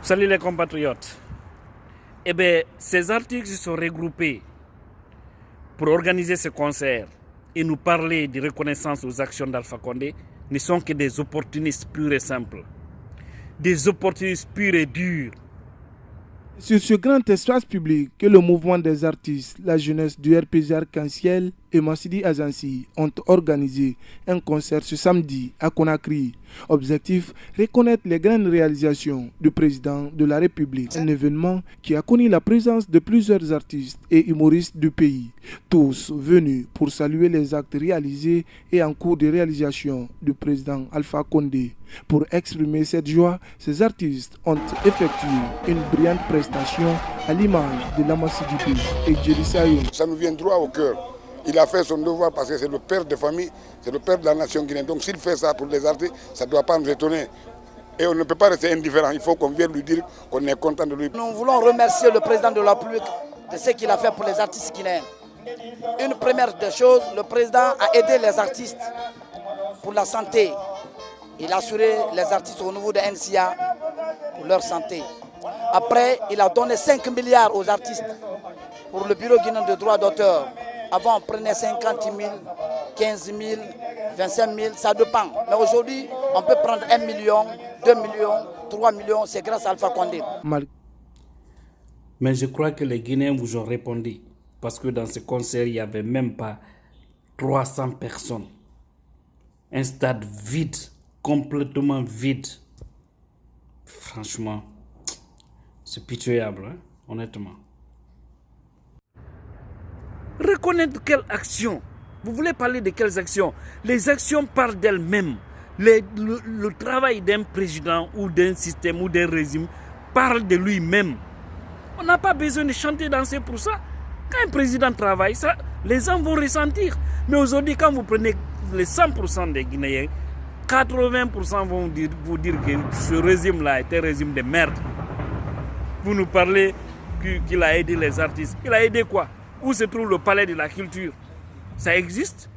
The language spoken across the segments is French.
Salut les compatriotes. Eh bien, ces artistes se sont regroupés pour organiser ce concert et nous parler de reconnaissance aux actions d'Alpha Condé ne sont que des opportunistes purs et simples. Des opportunistes purs et durs. Sur ce grand espace public que le mouvement des artistes, la jeunesse du RPG Arc-en-Ciel et Massidi Azansi ont organisé un concert ce samedi à Conakry. Objectif, reconnaître les grandes réalisations du président de la République. Un événement qui a connu la présence de plusieurs artistes et humoristes du pays. Tous venus pour saluer les actes réalisés et en cours de réalisation du président Alpha Condé. Pour exprimer cette joie, ces artistes ont effectué une brillante prestation à l'image de Lama Sidibé et Djeri Sayo. Ça nous vient droit au cœur. Il a fait son devoir parce que c'est le père de famille, c'est le père de la nation guinéenne. Donc s'il fait ça pour les artistes, ça ne doit pas nous étonner. Et on ne peut pas rester indifférent, il faut qu'on vienne lui dire qu'on est content de lui. Nous voulons remercier le président de la République de ce qu'il a fait pour les artistes guinéens. Une première des choses, le président a aidé les artistes pour la santé. Il a assuré les artistes au niveau de NCA pour leur santé. Après, il a donné 5 milliards aux artistes pour le bureau guinéen de droits d'auteur. Avant, on prenait 50 000, 15 000, 25 000, ça dépend. Mais aujourd'hui, on peut prendre 1 million, 2 millions, 3 millions, c'est grâce à Alpha Condé. Mais je crois que les Guinéens vous ont répondu. Parce que dans ce concert, il n'y avait même pas 300 personnes. Un stade vide, complètement vide. Franchement, c'est pitoyable, hein, honnêtement. Reconnaître quelle action? Vous voulez parler de quelles actions? Les actions parlent d'elles-mêmes. Le travail d'un président ou d'un système ou d'un régime parle de lui-même. On n'a pas besoin de chanter, danser pour ça. Quand un président travaille, ça, les gens vont ressentir. Mais aujourd'hui, quand vous prenez les 100% des Guinéens, 80% vont vous dire que ce régime-là est un régime de merde. Vous nous parlez qu'il a aidé les artistes. Il a aidé quoi? Où se trouve le palais de la culture? Ça existe?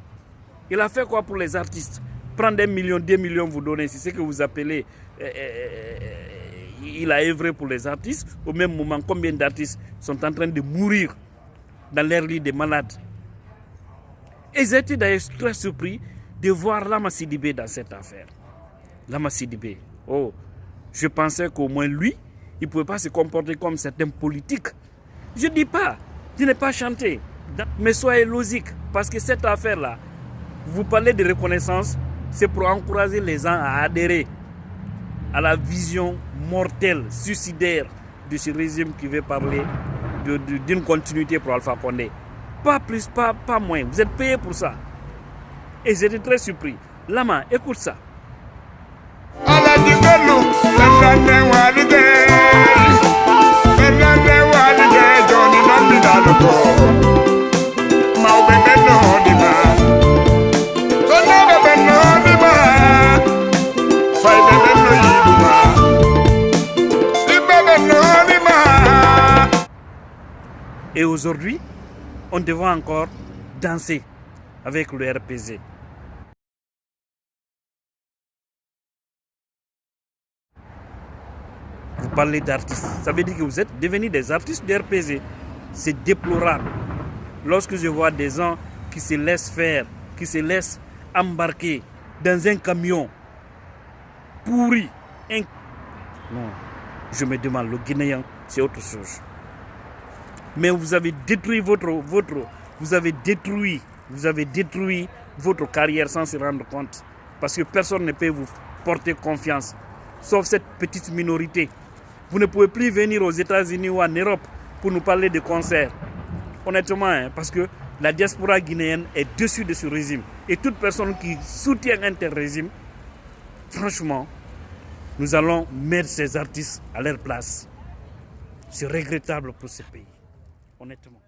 Il a fait quoi pour les artistes? Prendre 1 million, 2 millions, vous donner, c'est ce que vous appelez... il a œuvré pour les artistes. Au même moment, combien d'artistes sont en train de mourir dans leur lit de malades? Et j'ai été d'ailleurs très surpris de voir Lama Sidibé dans cette affaire. Lama Sidibé, oh, je pensais qu'au moins lui, il ne pouvait pas se comporter comme certains politiques. Je ne dis pas, je n'ai pas chanté, mais soyez logique, parce que cette affaire-là, vous parlez de reconnaissance, c'est pour encourager les gens à adhérer à la vision mortelle, suicidaire de ce régime qui veut parler d'une continuité pour Alpha Condé. Pas plus, pas moins. Vous êtes payé pour ça. Et j'étais très surpris. Lama, écoute ça. Et aujourd'hui, on devra encore danser avec le RPG. Vous parlez d'artistes, ça veut dire que vous êtes devenus des artistes de RPG. C'est déplorable. Lorsque je vois des gens qui se laissent faire, qui se laissent embarquer dans un camion pourri. Non, je me demande, le Guinéen, c'est autre chose. Mais vous avez détruit vous avez détruit votre carrière sans se rendre compte. Parce que personne ne peut vous porter confiance, sauf cette petite minorité. Vous ne pouvez plus venir aux États-Unis ou en Europe pour nous parler de concerts. Honnêtement, hein, parce que la diaspora guinéenne est dessus de ce régime. Et toute personne qui soutient un tel régime, franchement, nous allons mettre ces artistes à leur place. C'est regrettable pour ce pays, honnêtement.